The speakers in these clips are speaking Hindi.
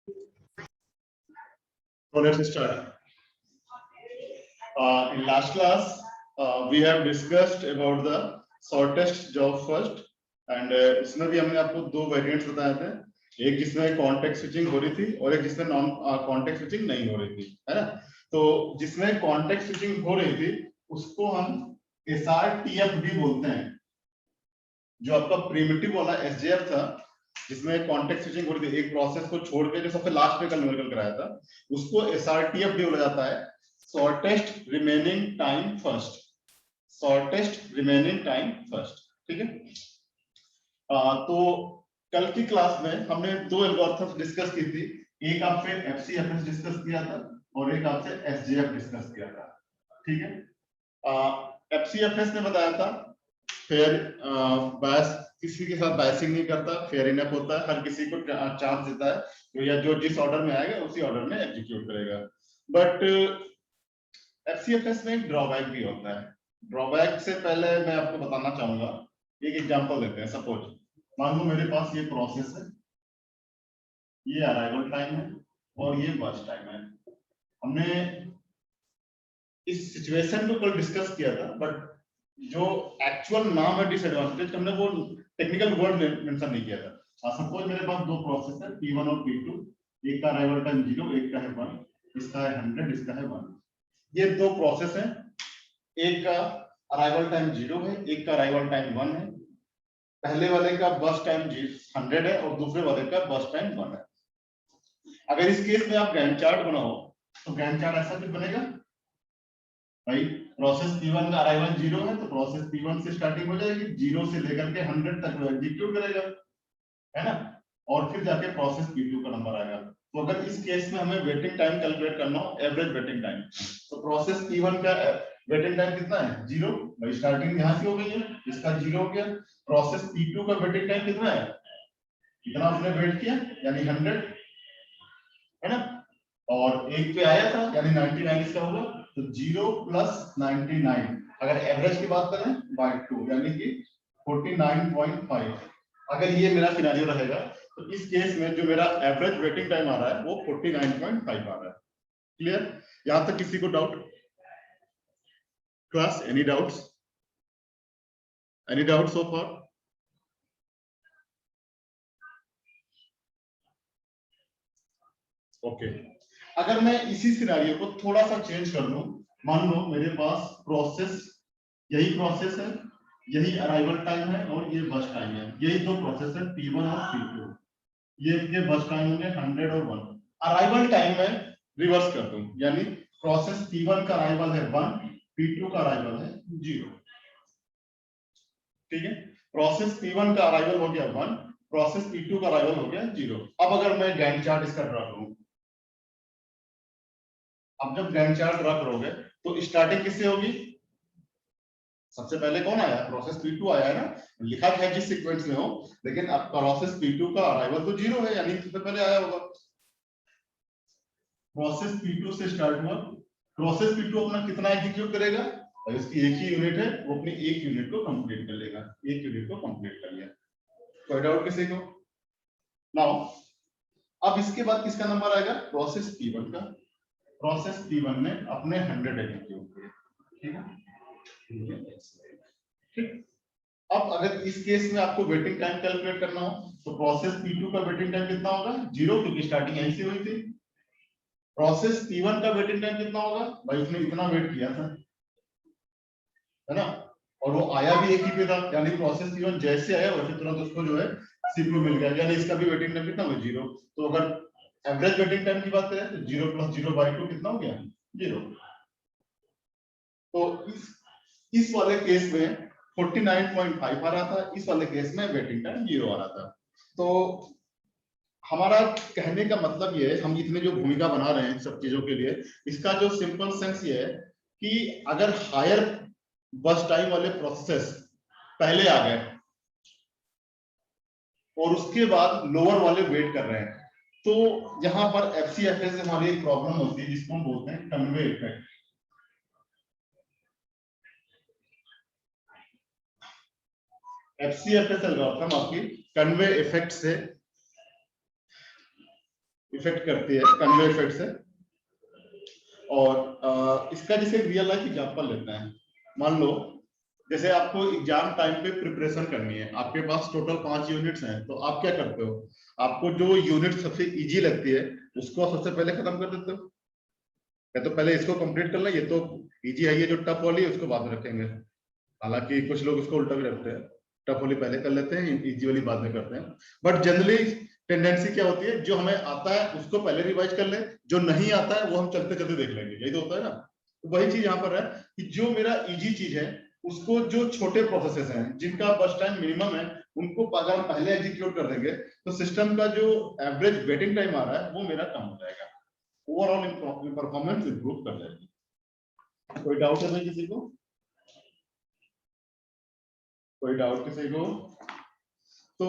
So let's start. In last class, we have discussed about the shortest job first, and इसमें भी हमने आपको दो वेरिएंट्स बताए थे, एक जिसमें कॉन्टेक्स्ट स्विचिंग हो रही थी और एक जिसमें नॉन कॉन्टेक्स्ट स्विचिंग नहीं हो रही थी, है ना। तो जिसमें कॉन्टेक्स्ट स्विचिंग हो रही थी उसको हम SRTF भी बोलते हैं। जो आपका प्रिमिटिव वाला SJF था जिसमें कॉन्टेक्स्ट स्विचिंग हो रही थी, एक प्रोसेस को छोड़ के जो सबसे लास्ट में कल न्यूमेरिकल कराया था उसको SRTF भी बोला जाता है, shortest remaining time first. Shortest remaining time first, ठीक है। तो कल की क्लास में हमने दो एल्गोरिथम्स डिस्कस की थी, एक आपसे FCFS डिस्कस किया था और एक आपसे SJF डिस्कस किया था, ठीक है। FCFS ने बताया था फेयर बायस, किसी के साथ बायसिंग नहीं करता, फेयर इनफ होता है, हर किसी को चांस देता है तो या जो जिस ऑर्डर में आएगा उसी ऑर्डर में एग्जीक्यूट करेगा। बट FCFS में एक ड्रॉबैक भी होता है। ड्रॉबैक से पहले मैं आपको बताना चाहूंगा, एक एग्जांपल लेते हैं। सपोज मान लो मेरे पास ये प्रोसेस है, ये अराइवल टाइम है और ये बर्स्ट टाइम है। हमने इस सिचुएशन को कल डिस्कस किया था, बट जो एक्चुअल नाम है डिसएडवांटेज, हमने वो टेक्निकल वर्ड मेंशन नहीं किया था। सपोज मेरे पास दो प्रोसेस है P1 और P2, एक का अराइवल टाइम 0, एक का है 1, इसका है 100, इसका है 1। ये दो प्रोसेस हैं, एक का अराइवल टाइम 0 है, एक का अराइवल टाइम 1 है। पहले वाले का बर्स्ट टाइम 100 है और दूसरे वाले का बर्स्ट टाइम 1 है। अगर इस केस में आप गैंट चार्ट बनाओ तो गैंट चार्ट ऐसा कुछ बनेगा भाई, प्रोसेस P1 का अराइवल 0 है तो प्रोसेस P1 से स्टार्टिंग हो जाएगी, 0 से लेकर के 100 तक वो एग्जीक्यूट करेगा, है ना, और फिर जाके प्रोसेस P2 का नंबर आएगा। तो अगर इस केस में हमें वेटिंग टाइम कैलकुलेट करना हो, एवरेज वेटिंग टाइम, तो प्रोसेस P1 का वेटिंग टाइम कितना है 0, भाई स्टार्टिंग यहां से हो गई है, इसका 0 हो गया। प्रोसेस P2 का वेटिंग टाइम कितना है, कितना उसने वेट किया यानी 100, है ना, और एक पे आया था यानी 99 इसका होगा, तो 0 प्लस 99 अगर एवरेज की बात करें बाय 2 यानी कि 49.5। अगर ये मेरा सिनेरियो रहेगा तो इस केस में जो मेरा एवरेज वेटिंग टाइम आ रहा है वो 49.5 आ रहा है। क्लियर? यहां तक किसी को doubt? Class any doubts? Any doubt so far? Okay, अगर मैं इसी सिनेरियो को थोड़ा सा चेंज कर दूं, मान लो मेरे पास प्रोसेस, यही प्रोसेस है, यही अराइवल टाइम है और ये बस टाइम है, यही दो प्रोसेस है P1 और P2, ये बस टाइम होंगे 100 और 1। अराइवल टाइम में रिवर्स कर दूं, यानी प्रोसेस P1 का अराइवल है 1, P2 का अराइवल है 0, ठीक है। प्रोसेस P1 का अराइवल हो गया 1, प्रोसेस P2 का अराइवल हो गया 0। अब अगर मैं गैंट चार्ट इसका ड्रा करूं, अब जब गैंट चार्ट ड्रा करोगे तो स्टार्टिंग किससे होगी, सबसे पहले कौन आया, प्रोसेस P2 आया है ना, लिखा है जिस सीक्वेंस में हो, लेकिन अब प्रोसेस P2 का अराइवल तो 0 है यानी सबसे पहले आया होगा। प्रोसेस P2 से स्टार्ट हुआ, प्रोसेस P2 अपना कितना एग्जीक्यूट करेगा, और इसकी एक ही यूनिट है, वो अपनी एक यूनिट को कंप्लीट कर लेगा, एक यूनिट को कंप्लीट कर लिया। कोई डाउट किसी को? नाउ अब इसके बाद किसका नंबर आएगा, प्रोसेस P1 का। प्रोसेस P1 ने अपने 100 एग्जीक्यूट किए, ठीक है, ठीक। अब अगर इस केस में आपको वेटिंग टाइम कैलकुलेट करना हो तो प्रोसेस P2 का वेटिंग टाइम कितना होगा 0, क्योंकि स्टार्टिंग यहीं से हुई थी। प्रोसेस P1 का वेटिंग टाइम कितना होगा, भाई उसने इतना वेट किया था, है ना, और वो आया भी एक ही पे था, यानी प्रोसेस P1 जैसे आया वैसे तुरंत उसको जो है CPU मिल गया, यानी इसका भी वेटिंग टाइम कितना होगा 0। तो अगर एवरेज वेटिंग टाइम की बात करें तो 0 प्लस 0 बाई 2 कितना हो गया 0। तो इस वाले केस में 49.5 आ रहा था, इस वाले केस में वेटिंग टाइम 0 आ रहा था। तो हमारा कहने का मतलब ये है, हम इतने जो भूमिका बना रहे हैं सब चीजों के लिए, इसका जो सिंपल सेंस ये है कि अगर हायर बस टाइम वाले प्रोसेस पहले आ गए और उसके बाद लोअर वाले वेट कर रहे हैं, तो यहां पर FCFS से हमारी एक प्रॉब्लम होती है जिसको हम बोलते हैं कन्वे इफेक्ट। FCFS एल्गोरिथम आपकी कन्वे इफेक्ट से इफेक्ट करती है कन्वे इफेक्ट से। और इसका जैसे रियल लाइफ एग्जांपल लेते हैं। मान लो जैसे आपको एग्जाम टाइम पे प्रिपरेशन करनी है, आपके पास टोटल 5 यूनिट्स हैं, तो आप क्या करते हो? आपको जो यूनिट सबसे इजी लगती है उसको आप सबसे पहले खत्म कर देते हो, या तो पहले इसको कंप्लीट कर लें, ये तो इजी है, ये जो टफ वाली है उसको बाद में रखेंगे। हालांकि कुछ लोग इसको उल्टा भी रखते हैं, टफ वाली पहले कर लेते हैं, इजी वाली बाद में करते हैं। बट जनरली टेंडेंसी क्या होती है, जो हमें आता है उसको पहले रिवाइज कर ले, जो नहीं आता है वो हम चलते चलते देख लेंगे, यही तो होता है ना। तो वही चीज यहाँ पर है कि जो मेरा इजी चीज है उसको, जो छोटे प्रोसेसेस हैं जिनका बस टाइम मिनिमम है, उनको अगर हम पहले एग्जीक्यूट कर देंगे तो सिस्टम का जो एवरेज वेटिंग टाइम आ रहा है वो मेरा कम हो जाएगा, ओवरऑल परफॉर्मेंस इंप्रूव कर जाएगी। कोई डाउट है भाई किसी को? कोई डाउट किसी को? तो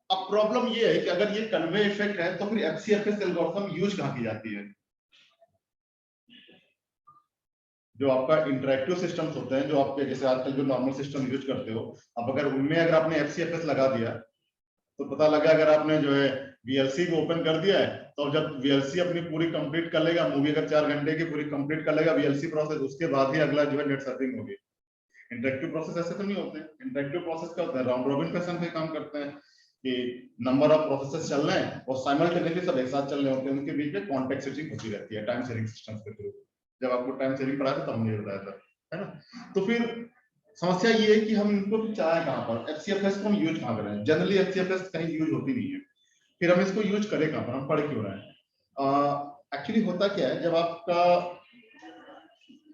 अब प्रॉब्लम ये है कि अगर ये कन्वे इफेक्ट है तो फिर एफसीएफएस एल्गोरिथम यूज कहां की जाती है? जो आपका इंटरेक्टिव सिस्टम्स होते हैं, जो आपके जैसे आजकल जो नॉर्मल सिस्टम यूज करते हो, अब अगर उनमें अगर आपने एफसीएफएस लगा दिया तो पता लगा अगर आपने जो है वीएलसी को ओपन कर दिया है, तो जब वीएलसी अपनी पूरी कंप्लीट कर लेगा, मूवी अगर 4 घंटे की पूरी कंप्लीट कर लेगा वीएलसी प्रोसेस, उसके बाद ही अगला जो है नेट सर्फिंग होगी। इंटरेक्टिव प्रोसेस ऐसे तो नहीं होते। इंटरेक्टिव प्रोसेस क्या होता है, राउंड रॉबिन फैशन पे काम करते हैं कि नंबर ऑफ प्रोसेसेस चल रहे हैं और साइमल्टेनियसली सब एक साथ चल रहे होते हैं, उनके बीच में कॉन्टेक्स्ट स्विचिंग होती रहती है टाइम शेयरिंग सिस्टम्स के थ्रू। जब आपको टाइम शेयरिंग पढ़ा था तब हमने बताया था, है ना। तो फिर समस्या ये है कि हम इनको चलाएं कहां पर, एफसीएफएस को हम यूज कहां करें? जनरली एफसीएफएस कहीं यूज होती नहीं है, फिर हम इसको यूज करें कहां पर, हम पढ़ क्यों रहे हैं? एक्चुअली होता क्या है, जब आपका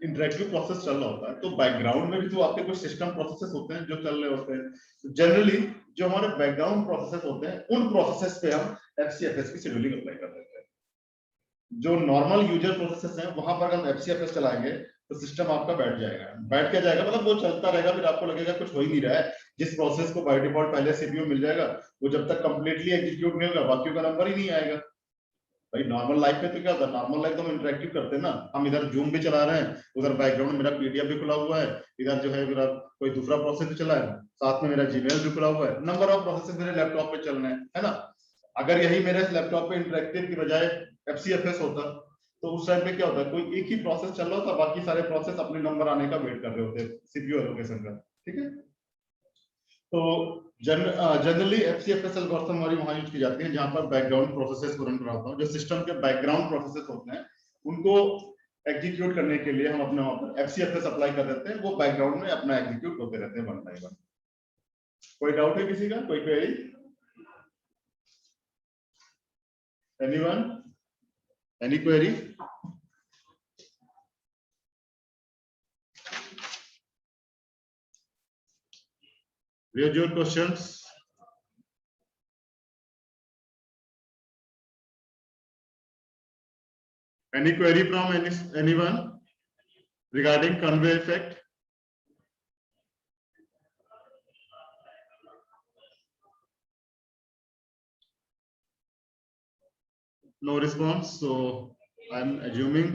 इंटरेक्टिव प्रोसेस चल रहा होता है तो बैकग्राउंड में भी तो आपके कुछ सिस्टम प्रोसेसेस होते हैं जो चल रहे होते हैं। जनरली जो हमारे बैकग्राउंड प्रोसेसेस होते हैं उन प्रोसेसेस पे हम एफसीएफएस की शेड्यूलिंग अप्लाई कर देते हैं। जो नॉर्मल यूजर प्रोसेसेस हैं वहां पर हम एफसीएफएस चलाएंगे तो सिस्टम आपका बैठ जाएगा। बैठ क्या जाएगा मतलब वो चलता रहेगा, फिर आपको लगेगा कुछ हो ही नहीं रहा है। जिस प्रोसेस को बाय डिफॉल्ट पहले सीपीयू मिल जाएगा, वो जब तक कंप्लीटली एग्जीक्यूट नहीं होगा बाकी का नंबर ही नहीं आएगा। भाई नॉर्मल लाइफ में तो क्या होता है, नॉर्मल लाइफ तो हम इंटरेक्टिव करते हैं ना, हम इधर जूम भी चला रहे हैं, उधर बैकग्राउंड में मेरा पीडीएफ भी खुला हुआ है, इधर जो है मेरा कोई दूसरा प्रोसेस भी चला है, साथ में मेरा जीमेल भी खुला हुआ है, नंबर ऑफ प्रोसेसेस मेरे लैपटॉप पे चल रहे हैं, है ना। अगर यही मेरे लैपटॉप पे इंटरेक्टिव की बजाय एफसीएफएस होता तो उस टाइम पे क्या होता है, कोई एक ही प्रोसेस चल रहा होता, बाकी सारे प्रोसेस अपने नंबर आने का वेट कर रहे होते सीपीयू एलोकेशन का, ठीक है। तो जनरली एफसीएफएस एल्गोरिथम हमारी वहां यूज की जाती है जहां पर बैकग्राउंड प्रोसेसेस को रन कराता हूं, जो सिस्टम के बैकग्राउंड प्रोसेसेस होते हैं उनको एग्जीक्यूट करने के लिए हम अपने वहां पर एफसीएफएस अप्लाई कर देते हैं, वो बैकग्राउंड में अपना एग्जीक्यूट होते रहते हैं वन बाय वन। कोई डाउट है किसी का? कोई query? Anyone? Any query? Raise your questions. Any query from anyone regarding convey effect? No response, so I'm assuming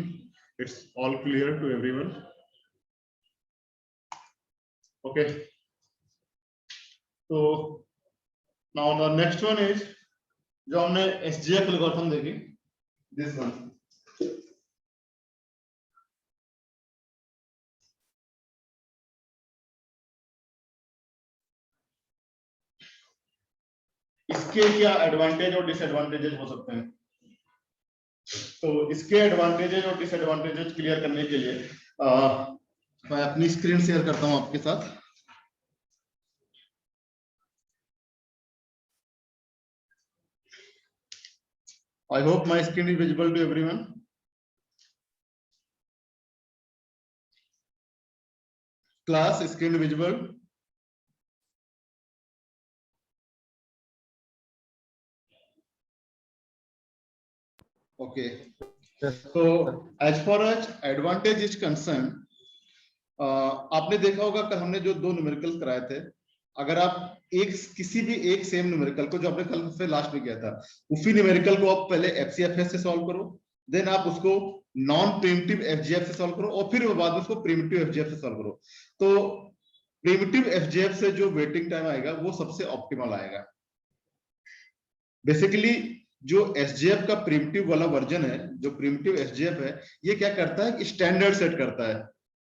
it's all clear to everyone. Okay. So now the next one is जो हमने SGF एल्गोरिथम देखी, this one. इसके क्या एडवांटेज और डिसएडवांटेजेस हो सकते हैं? तो इसके एडवांटेजेस और डिसएडवांटेजेस क्लियर करने के लिए मैं अपनी स्क्रीन शेयर करता हूं आपके साथ। I hope my screen is visible to everyone. Class screen visible. Okay. So as far as advantage is concerned, आपने देखा होगा कल हमने जो दो न्यूमेरिकल्स कराए थे, अगर आप किसी भी एक सेम न्यूमेरिकल को जो आपने कल से लास्ट में किया था, उसी न्यूमेरिकल को आप पहले एफसीएफएस से सॉल्व करो, देन आप उसको नॉन प्रिमिटिव एफजीएफ से सॉल्व करो और फिर बाद में उसको प्रिमिटिव एफजीएफ से सॉल्व करो। तो प्रिमिटिव एफजीएफ से जो वेटिंग टाइम आएगा वो सबसे ऑप्टिमल आएगा। बेसिकली जो एसजेएफ का प्रिमिटिव वाला वर्जन है, जो प्रिमिटिव एसजेएफ है, ये क्या करता है, स्टैंडर्ड सेट करता है,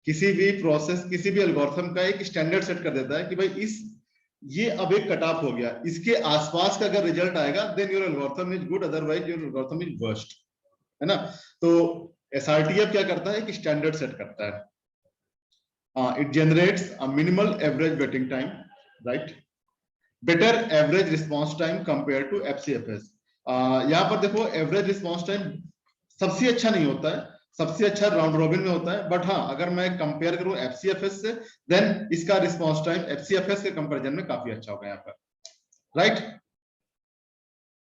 किसी भी प्रोसेस, किसी भी एल्गोरिथम का एक स्टैंडर्ड सेट कर देता है कि भाई इस ये अब एक कट ऑफ हो गया, इसके आसपास का अगर रिजल्ट आएगा then your algorithm is good, otherwise your algorithm is worst, है ना। तो एसआरटीएफ क्या करता है, एक स्टैंडर्ड सेट करता है। It generates a minimal average waiting time, right, better average response time compare to FCFS. यहाँ पर देखो एवरेज रिस्पॉन्स टाइम सबसे अच्छा नहीं होता है, सबसे अच्छा राउंड रॉबिन में होता है, बट हाँ अगर मैं कंपेयर करूं एफसीएफएस से, देन इसका रिस्पॉन्स टाइम एफसीएफएस के कंपैरिजन में काफी अच्छा होगा यहाँ पर, right.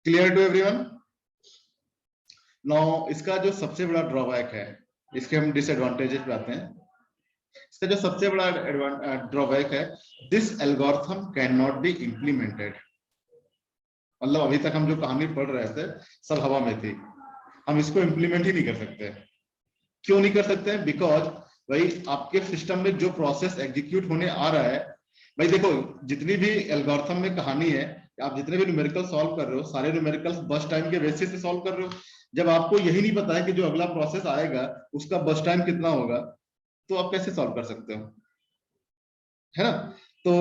Clear to everyone? Now इसका जो सबसे बड़ा ड्रॉबैक है, इसके हम डिसएडवांटेजेस पे आते हैं। इसका जो सबसे बड़ा ड्रॉबैक है, this algorithm can not be implemented. मतलब अभी तक हम जो कहानी पढ़ रहे थे सब हवा में थी, हम इसको इम्प्लीमेंट ही नहीं कर सकते। क्यों नहीं कर सकते हैं? बिकॉज भाई आपके सिस्टम में जो प्रोसेस एग्जीक्यूट होने आ रहा है, भाई देखो जितनी भी एल्गोरिथम में कहानी है, आप जितने भी न्यूमेरिकल सॉल्व कर रहे हो, सारे न्यूमेरिकल्स बस टाइम के बेसिस से सॉल्व कर रहे हो। जब आपको यही नहीं पता है कि जो अगला प्रोसेस आएगा उसका बस टाइम कितना होगा, तो आप कैसे सॉल्व कर सकते हो, है ना। तो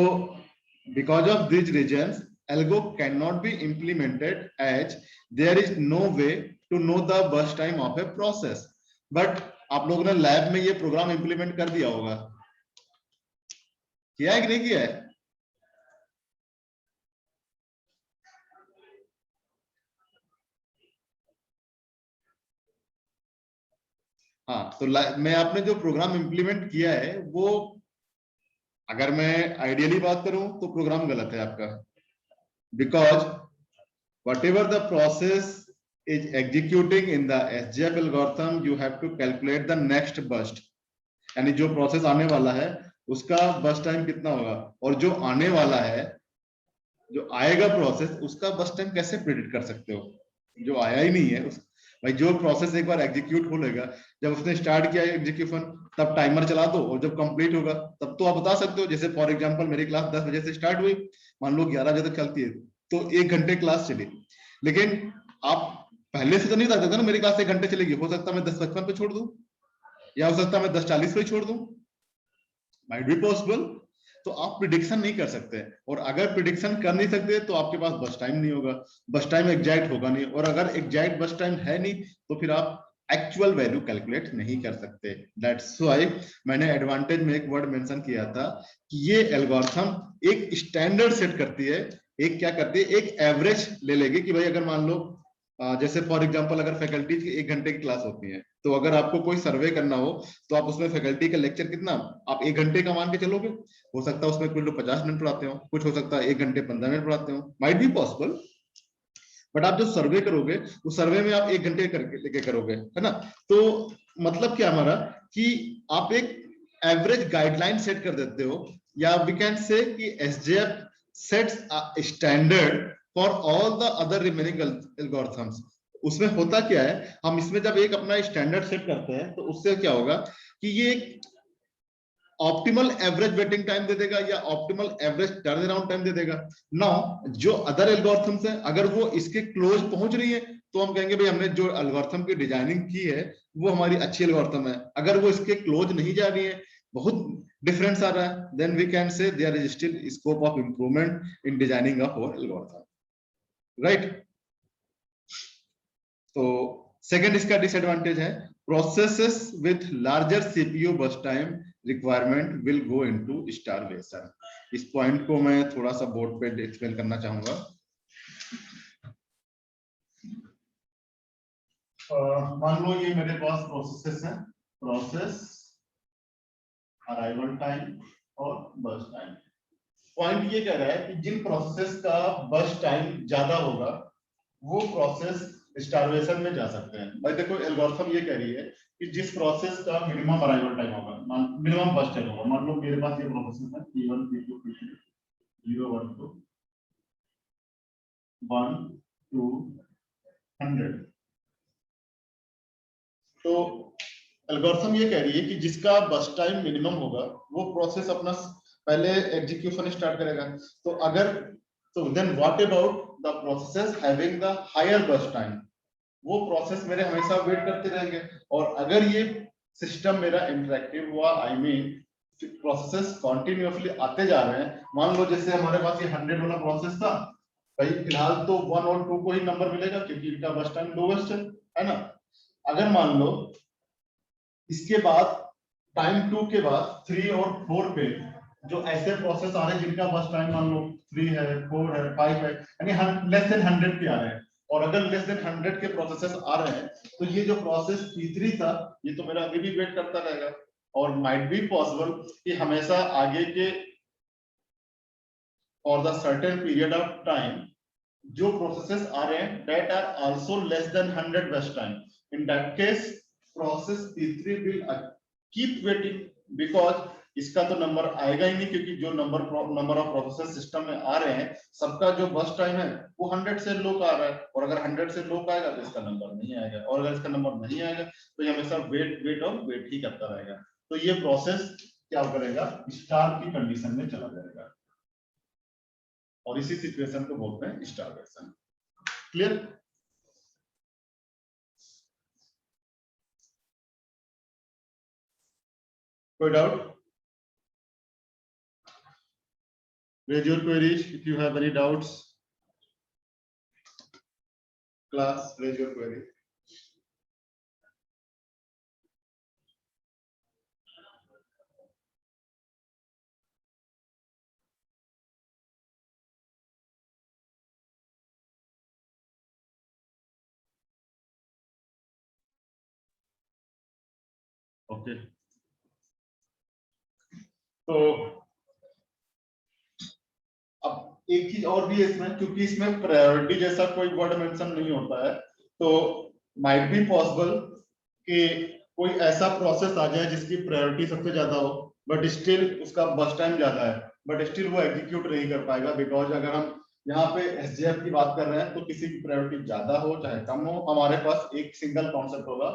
because of this reasons algo cannot be implemented as there is no way to know the burst time of a process. But आप लोगों ने लैब में ये प्रोग्राम इंप्लीमेंट कर दिया होगा, किया है कि नहीं किया है? हाँ, तो में आपने जो प्रोग्राम इंप्लीमेंट किया है वो, अगर मैं आइडियली बात करूं तो प्रोग्राम गलत है आपका, because whatever the process is executing in the SGF algorithm, you have to calculate the next burst, यानी जो प्रोसेस आने वाला है उसका बस्ट टाइम कितना होगा, और जो आने वाला है, जो आएगा प्रोसेस, उसका बस्ट टाइम कैसे प्रिडिक्ट कर सकते हो, जो आया ही नहीं है उस, भाई जो प्रोसेस एक बार एग्जीक्यूट हो लेगा, जब उसने स्टार्ट किया एग्जीक्यूशन तब टाइमर चला दो, और जब कंप्लीट होगा तब तो आप बता सकते हो। जैसे फॉर एग्जांपल मेरी क्लास 10 बजे से स्टार्ट हुई, मान लो 11 बजे तक चलती है, तो 1 घंटे क्लास चली, लेकिन आप पहले से तो नहीं बता सकते ना मेरी क्लास 1 घंटे चलेगी, हो सकता है मैं 10:55 पे छोड़ दूं, या हो सकता है मैं 10:40 पे छोड़ दूं, माइट बी पॉसिबल। तो आप प्रिडिक्शन नहीं कर सकते, और अगर प्रिडिक्शन कर नहीं सकते तो आपके पास बस टाइम नहीं होगा, बस टाइम एग्जैक्ट होगा नहीं, और अगर एग्जैक्ट बस टाइम है नहीं तो फिर आप एक्चुअल वैल्यू कैलकुलेट नहीं कर सकते। दैट्स व्हाई मैंने एडवांटेज में एक वर्ड मेंशन किया था कि ये एल्गोरिथम एक स्टैंडर्ड सेट करती है, एक क्या करती है, एक एवरेज ले लेगी कि भाई अगर मान लो जैसे फॉर एग्जांपल अगर फैकल्टी की 1 घंटे की क्लास होती है, तो अगर आपको कोई सर्वे करना हो तो आप उसमें फैकल्टी का लेक्चर कितना आप 1 घंटे का मान के चलोगे, हो सकता है उसमें कुछ लोग 50 मिनट पढ़ाते हो, कुछ हो सकता है 1 घंटे 15 मिनट पढ़ाते हो, माइट बी पॉसिबल। बट आप जो सर्वे करोगे उस सर्वे में आप 1 घंटे करके लेके करोगे, है ना। तो मतलब क्या हमारा कि आप एक एवरेज गाइडलाइन सेट कर देते हो, या वी कैन से कि SJF sets a standard for all the other remaining algorithms. उसमें होता क्या है, हम इसमें जब एक अपना स्टैंडर्ड सेट करते हैं तो उससे क्या होगा कि ये ऑप्टिमल एवरेज वेटिंग टाइम दे देगा, या optimal average turn around time दे देगा। नाउ जो अदर एल्गोरिथम्स है अगर वो इसके क्लोज पहुंच रही है तो हम कहेंगे भाई हमने जो एल्गोरिथम की डिजाइनिंग की है वो हमारी अच्छी एल्गोरिथम है। अगर वो इसके क्लोज नहीं जा रही है, बहुत डिफरेंस आ रहा है, then we can say there is still scope of improvement in designing a whole algorithm, right. तो सेकंड इसका डिसएडवांटेज है, processes with larger CPU burst time requirement will go into starvation. इस पॉइंट को मैं थोड़ा सा बोर्ड पे एक्सप्लेन करना चाहूंगा। मान लो ये मेरे पास प्रोसेसेस हैं, प्रोसेस, अराइवल टाइम और बस टाइम। पॉइंट ये कह रहा है कि जिन प्रोसेसेस का बस टाइम ज्यादा होगा वो प्रोसेस स्टारवेशन में जा सकते हैं। भाई देखो एल्गोरिथम ये कह रही है कि जिस प्रोसेस का मिनिमम अराइवल टाइम होगा, मिनिमम बस टाइम होगा, मान लो मेरे पास ये प्रोसेस है P1 P2 P3 0 1 2 1 2 100। तो एल्गोरिथम ये कह रही है कि जिसका बस टाइम मिनिमम होगा वो प्रोसेस अपना पहले एग्जीक्यूशन स्टार्ट करेगा। तो अगर So then what about the processes having the higher burst time? वो प्रोसेस मेरे हमेशा वेट करते रहेंगे, और अगर ये सिस्टम मेरा इंटरेक्टिव हुआ, आई मीन प्रोसेसेस कंटिन्यूअसली आते जा रहे हैं, मान लो जैसे हमारे पास ये 100 वाला प्रोसेस था, भाई फिलहाल तो 1 और 2 को ही नंबर मिलेगा क्योंकि इनका बर्स्ट टाइम लोवेस्ट है ना। अगर मान लो इसके बाद टाइम 2 के बाद 3 और 4 पे जो ऐसे प्रोसेस आ रहे हैं जिनका बर्स्ट टाइम मान लो 3 है, 4 है, 5 है, यानी लेस देन 100 पे आ रहे हैं, और अगर लेस देन 100 के प्रोसेसेस आ रहे हैं तो ये जो प्रोसेस P3 था ये तो मेरा अभी भी वेट करता रहेगा, और माइट बी पॉसिबल कि हमेशा आगे के और the certain period of time जो प्रोसेसेस आ रहे हैं that are also less than 100 burst time, in that case process P3 will keep waiting because इसका तो नंबर आएगा ही नहीं, क्योंकि जो नंबर ऑफ प्रोसेसेस सिस्टम में आ रहे हैं सबका जो बर्स्ट टाइम है वो 100 से लो का आ रहा है, और अगर 100 से लो का आएगा तो इसका नंबर नहीं आएगा, और अगर इसका नंबर नहीं आएगा तो ये हमेशा वेट ही करता रहेगा। तो ये प्रोसेस क्या करेगा, स्टार की कंडीशन में चला जाएगा, और इसी सिचुएशन को बोलते हैं स्टारवेशन। क्लियर? कोई doubt? Raise your queries if you have any doubts. Class, raise your query. Okay. तो अब एक चीज और भी है इसमें, क्योंकि इसमें प्रायोरिटी जैसा कोई वर्ड मेंशन नहीं होता है, तो माइट बी पॉसिबल कि कोई ऐसा प्रोसेस आ जाए जिसकी प्रायोरिटी सबसे ज्यादा हो, बट स्टिल उसका बर्स्ट टाइम ज्यादा है, बट स्टिल वो एग्जीक्यूट नहीं कर पाएगा, बिकॉज अगर हम यहाँ पे एसजेएफ की बात कर रहे हैं तो किसी की प्रायोरिटी ज्यादा हो चाहे कम हो, हमारे पास एक सिंगल कॉन्सेप्ट होगा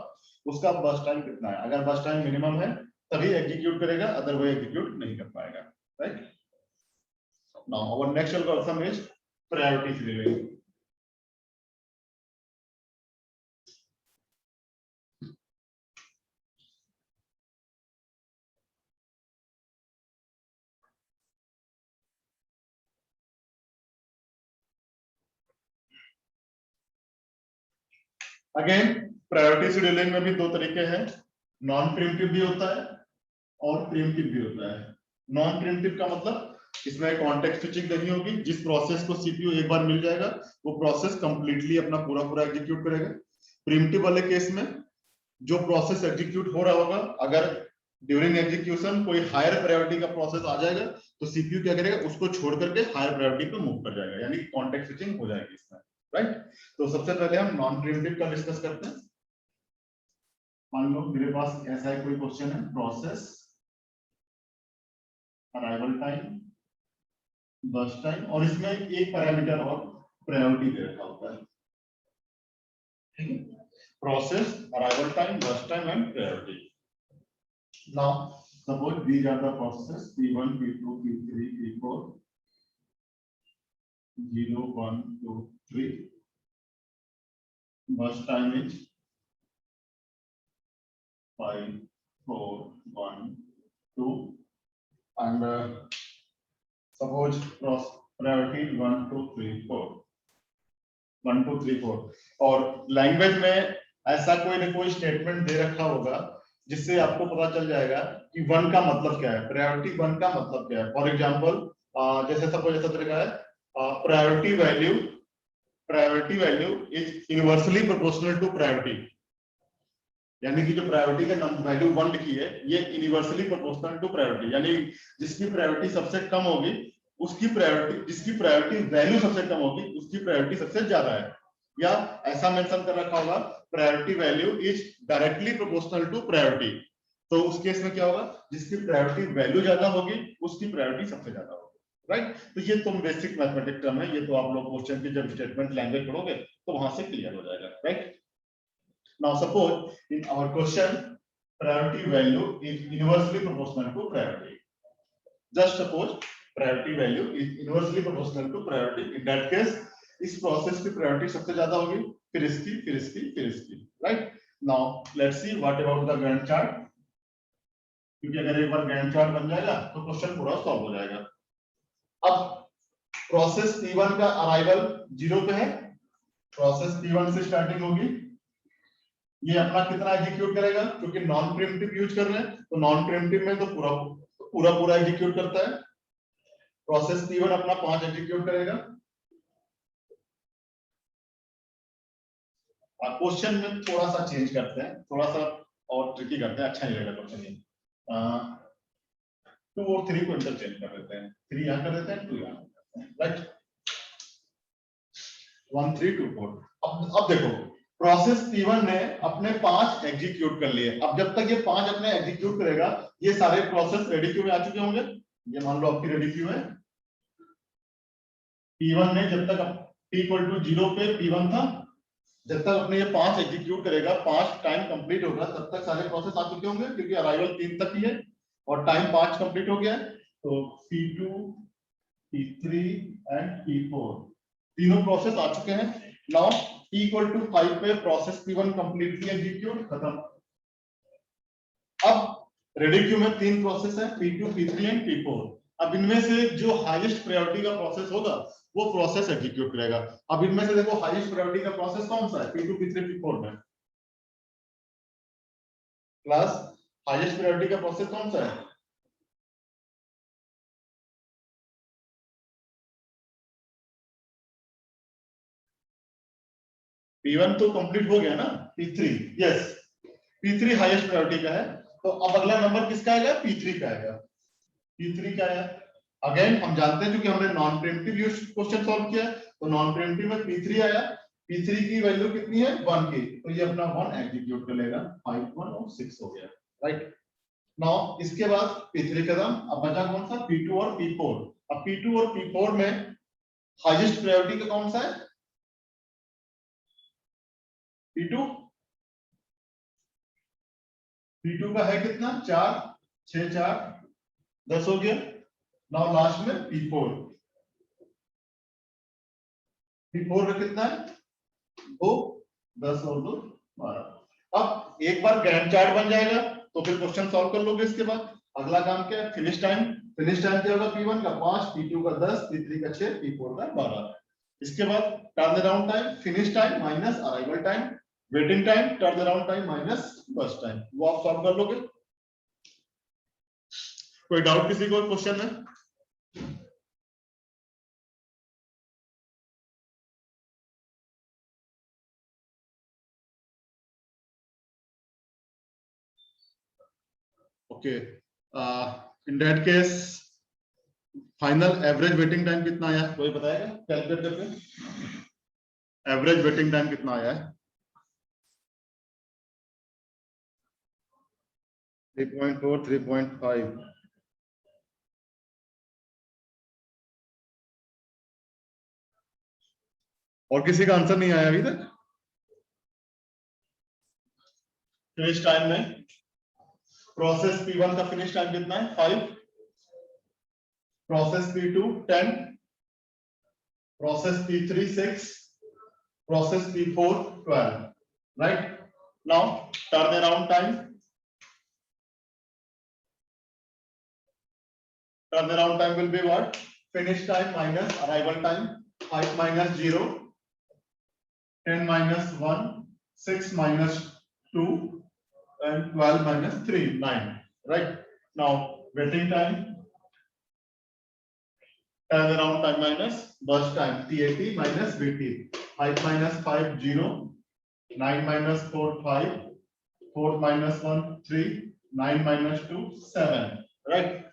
उसका बर्स्ट टाइम कितना है, अगर बर्स्ट टाइम मिनिमम है तभी एग्जीक्यूट करेगा, अदरवाइज एग्जीक्यूट नहीं कर पाएगा, right? Now our next algorithm is priority scheduling. Again priority scheduling में भी दो तरीके हैं, नॉन प्रीम्प्टिव भी होता है और प्रीम्प्टिव भी होता है। नॉन प्रीम्प्टिव का मतलब इसमें कॉन्टेक्स्ट स्विचिंग नहीं होगी, जिस प्रोसेस को सीपीयू एक बार मिल जाएगा वो प्रोसेस कंप्लीटली अपना पूरा एग्जीक्यूट करेगा। प्रीम्प्टिव वाले केस में जो प्रोसेस एग्जीक्यूट हो रहा होगा, अगर ड्यूरिंग एग्जीक्यूशन कोई हायर प्रायोरिटी का प्रोसेस आ जाएगा तो सीपीयू क्या करेगा, उसको छोड़ करके हायर प्रायोरिटी पे मूव कर जाएगा, यानी कॉन्टेक्स्ट स्विचिंग हो जाएगी इसमें, राइट? तो सबसे पहले हम नॉन प्रीम्प्टिव का डिस्कस करते हैं। मान लो मेरे पास ऐसा है कोई क्वेश्चन है, process arrival time, burst time, और इसमें एक पैरामीटर और प्रायोरिटी दे रखा होता है, ठीक है? Process arrival time, burst time and priority. Now suppose these are the processes P1, P2, P3, P4, 0, 1, 2, 3. Burst time is 5, 4, 1, 2, and suppose priority 1, 2, 3, 4. 1, 2, 3, 4, और लैंग्वेज में ऐसा कोई ना कोई स्टेटमेंट दे रखा होगा जिससे आपको पता चल जाएगा कि 1 का मतलब क्या है, प्रायोरिटी 1 का मतलब क्या है। फॉर एग्जांपल जैसे सपोज ऐसा तरीका है, priority value is universally proportional to priority, यानी कि जो प्रायोरिटी का वैल्यू 1 लिखी है ये यूनिवर्सली प्रोपोर्शनल टू प्रायोरिटी, यानी जिसकी प्रायोरिटी सबसे कम होगी उसकी प्रायोरिटी, जिसकी प्रायोरिटी वैल्यू सबसे कम होगी उसकी प्रायोरिटी सबसे ज्यादा है, या ऐसा मेंशन कर रखा होगा priority value is directly proportional to priority, तो उस केस में क्या होगा, जिसकी प्रायोरिटी वैल्यू ज्यादा होगी उसकी प्रायोरिटी सबसे ज्यादा होगी, राइट? तो ये तुम बेसिक मैथमेटिक्स टर्म है, ये तो आप लोग क्वेश्चन की जब स्टेटमेंट लैंग्वेज पढ़ोगे तो वहां से क्लियर हो जाएगा, right? Now suppose in our question priority value is inversely proportional to priority. Just suppose priority value is inversely proportional to priority. In that case इस प्रोसेस की प्रायोरिटी सबसे ज्यादा होगी, फिर इसकी, फिर इसकी, फिर इसकी, right. Now let's see what about the Gantt chart, क्योंकि अगर एक बार गैंट चार्ट बन जाएगा तो क्वेश्चन पूरा सॉल्व हो जाएगा। अब प्रोसेस P1 का अराइवल 0 पे है, प्रोसेस P1 से स्टार्टिंग होगी, ये अपना कितना एग्जीक्यूट करेगा, क्योंकि नॉन प्रीएम्प्टिव यूज कर रहे हैं तो नॉन प्रीएम्प्टिव में तो पूरा एग्जीक्यूट करता है। प्रोसेस P1 अपना 5 एग्जीक्यूट करेगा। क्वेश्चन में थोड़ा सा चेंज करते हैं, थोड़ा सा और ट्रिकी करते हैं, अच्छा नहीं लगेगा क्वेश्चन ये। 2 और 3 को इंटरचेंज कर देते हैं, 3 यहां कर देते हैं, 2 यहां करते हैं, राइट। 1 3 2 4। अब देखो प्रोसेस P1 ने अपने 5 एग्जीक्यूट कर लिए। अब जब तक ये 5 अपने एग्जीक्यूट करेगा ये सारे प्रोसेस रेडी क्यू में आ चुके होंगे। ये मान लो आपकी रेडी क्यू है। P1 ने जब तक t = 0 पे P1 था, जब तक अपने ये 5 एग्जीक्यूट करेगा, 5 टाइम कंप्लीट होगा, तब तक सारे प्रोसेस आ चुके होंगे, क्योंकि अराइवल 3 तक ही है और टाइम 5 कंप्लीट हो गया है। तो P2 P3 एंड P4 तीनों प्रोसेस आ चुके हैं। नाउ t = 5 पे प्रोसेस P1 कंप्लीटली एग्जीक्यूट, खत्म। अब रेडी क्यू में 3 प्रोसेस है, P2 P3 एंड P4। अब इनमें से जो हाईएस्ट प्रायोरिटी का प्रोसेस होगा वो प्रोसेस एग्जीक्यूट करेगा। अब इनमें से देखो हाईएस्ट प्रायोरिटी का प्रोसेस कौन सा है, P2 P3 P4 में। क्लास हाईएस्ट प्रायोरिटी का प्रोसेस कौन सा है? P1 तो कंप्लीट हो गया ना, P3, yes P3 highest priority का है। तो अब अगला नंबर किसका आएगा, P3 का आएगा। P3 का है, अगेन हम जानते हैं क्योंकि हमने non pre-emptive use question solve किया है, तो नॉन प्रीएम्प्टिव में P3 आया। P3 की वैल्यू कितनी है, 1 की, तो ये अपना 1 एग्जीक्यूट कर लेगा, 5 1 और 6 हो गया, राइट। नाउ इसके बाद P3 खत्म, अब बचा कौन सा, P2 और P4। अब P2 और P4 में हाईएस्ट प्रायोरिटी का कौन सा है, P2। P2 का है कितना, 4 6 4 10 हो गया। नाउ लास्ट में P4 का कितना है, 2 10 और 2 12। अब एक बार गैंट चार्ट बन जाएगा तो फिर क्वेश्चन सॉल्व कर लोगे। इसके बाद अगला काम क्या है, फिनिश टाइम। फिनिश टाइम क्या होगा, P1 का 5 P2 का 10 P3 का 6 P4 का 12। इसके बाद turn around time, finish time minus arrival time, waiting time, turn around time minus बस टाइम, वो आप सॉल्व कर लोगे। कोई डाउट किसी को, क्वेश्चन है? Okay, in that case final average waiting time कितना आया, कोई बताएगा कैलकुलेट करके? एवरेज वेटिंग टाइम कितना आया है? 3.4 3.5। और किसी का आंसर नहीं आया अभी तक? फिनिश टाइम में प्रोसेस P1 का फिनिश टाइम कितना है, 5। Process P2 10, process P3 6, process P4 12, right. Now turn around time, turn around time will be what, finish time minus arrival time, 5 minus 0, 10 minus 1, 6 minus 2 and 12 minus 3, 9, right? Now waiting time, turn around time minus burst time, TAT minus BT, 5 minus 5 0, 9 minus 4 5, 4 minus 1 3, 9 minus 2 7, right?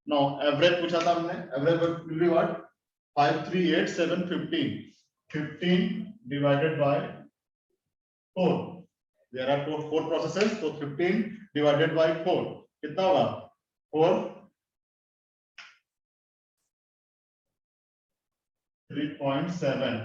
Now average पूछा था हमने, average will be what, 5 3 8 7 15, 15 divided by 4, there are 4 processes, so 15 divided by 4 कितना होगा, 4 3.75।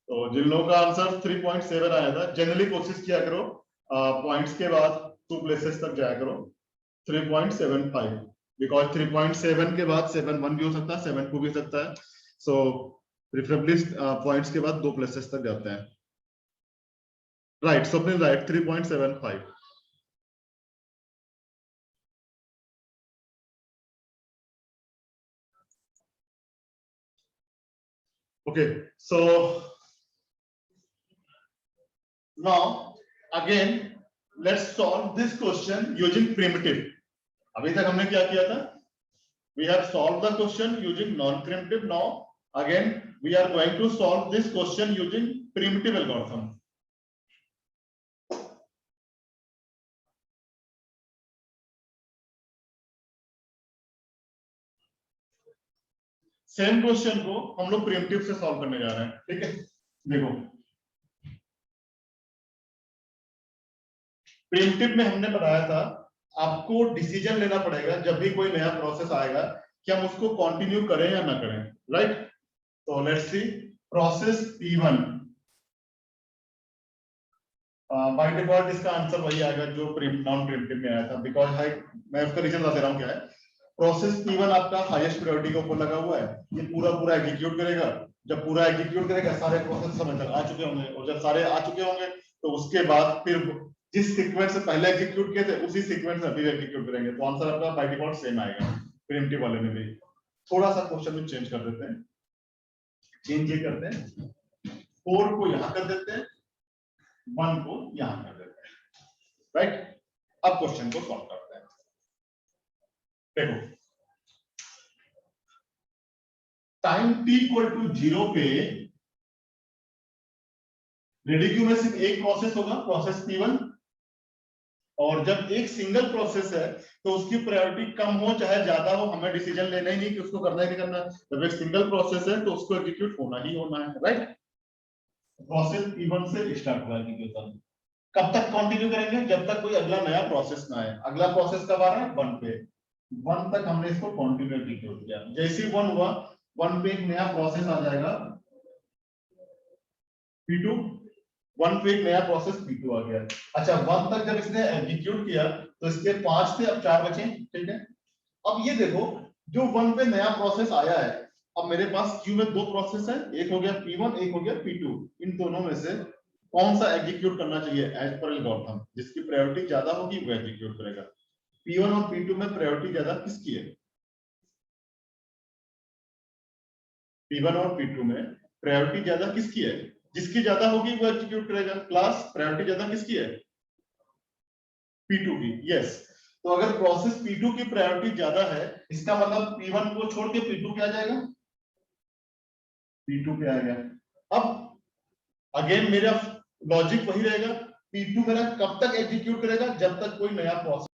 तो जिन लोगों का आंसर 3.7 आया था, जनरली कोशिश किया करो पॉइंट्स के बाद 2 प्लेसेस तक जाया करो 3.75 बिकॉज 3.7 के बाद 7.1 भी हो सकता है 7.2 भी हो सकता है सो प्रेफरेबली पॉइंट्स के बाद 2 प्लेसेस तक जाते हैं right Swapnil right 3.75 okay so now again let's solve this question using primitive अभी तक हमने क्या किया था we have solved the question using non-primitive now again we are going to solve this question using primitive algorithm same question को हम लोग प्रिमिटिव से सॉल्व करने जा रहे हैं ठीक है देखो प्रिमिटिव में हमने बताया था आपको डिसीजन लेना पड़ेगा जब भी कोई नया प्रोसेस आएगा कि हम उसको कंटिन्यू करें या ना करें राइट तो let's see process P1 by default इसका आंसर वही आएगा जो नॉन प्रिमिटिव में आया था बिकॉज मैं उसका रीजन बता दे रहा हूं क्या है प्रोसेस P1 आपका हाईएस्ट प्रायोरिटी के ऊपर लगा हुआ है ये पूरा एग्जीक्यूट करेगा जब पूरा एग्जीक्यूट करेगा सारे प्रोसेस समझ तक आ चुके होंगे और जब सारे आ चुके होंगे तो उसके बाद फिर जिस सीक्वेंस से पहले एग्जीक्यूट किए थे उसी सीक्वेंस में अभी एग्जीक्यूट करेंगे तो आंसर आपका बाय डिफॉल्ट सेम आएगा प्रिमिटिव वाले में भी थोड़ा सा क्वेश्चन में चेंज कर देते हैं चेंज ये करते हैं 4 को यहां कर देते हैं 1 को यहां कर देते हैं राइट अब क्वेश्चन को सॉल्व करते हैं देखो टाइम t इक्वल टू 0 पे रेडी क्यू में सिर्फ एक प्रोसेस होगा प्रोसेस P1 और जब एक सिंगल प्रोसेस है तो उसकी प्रायोरिटी कम हो चाहे ज्यादा हो हमें डिसीजन लेना ही नहीं कि उसको करना है नहीं करना जब एक सिंगल प्रोसेस है तो उसको एग्जीक्यूट होना ही होना है राइट प्रोसेस P1 से स्टार्ट होगा एग्जीक्यूशन कब तक कंटिन्यू करेंगे जब तक कोई अगला नया प्रोसेस ना आए अगला प्रोसेस कब आ रहा है 1 पे 1 तक हमने इसको कंटिन्यू एग्जीक्यूट किया जैसे ही 1 हुआ 1 पे एक नया प्रोसेस आ जाएगा P2 1 पे एक नया प्रोसेस P2 आ गया अच्छा 1 तक जब इसने एग्जीक्यूट किया तो इसके 5 थे अब 4 बचे ठीक है अब ये देखो जो 1 पे नया प्रोसेस आया है अब मेरे पास क्यू में 2 प्रोसेस है एक हो गया P1 एक हो गया P2 इन दोनों में से कौन सा एग्जीक्यूट करना चाहिए एज पर एल्गोरिथम जिसकी प्रायोरिटी ज्यादा होगी वो एग्जीक्यूट करेगा P1 और P2 में प्रायोरिटी ज्यादा किसकी है P1 और P2 में प्रायोरिटी ज्यादा किसकी है जिसकी ज्यादा होगी वो एग्जीक्यूट करेगा क्लास प्रायोरिटी ज्यादा किसकी है P2 की यस तो अगर प्रोसेस P2 की प्रायोरिटी ज्यादा है इसका मतलब P1 को छोड़ के P2 पे आ जाएगा P2 पे आएगा अब अगेन मेरा लॉजिक वही रहेगा P2 मेरा कब तक एग्जीक्यूट करेगा जब तक कोई नया प्रोसेस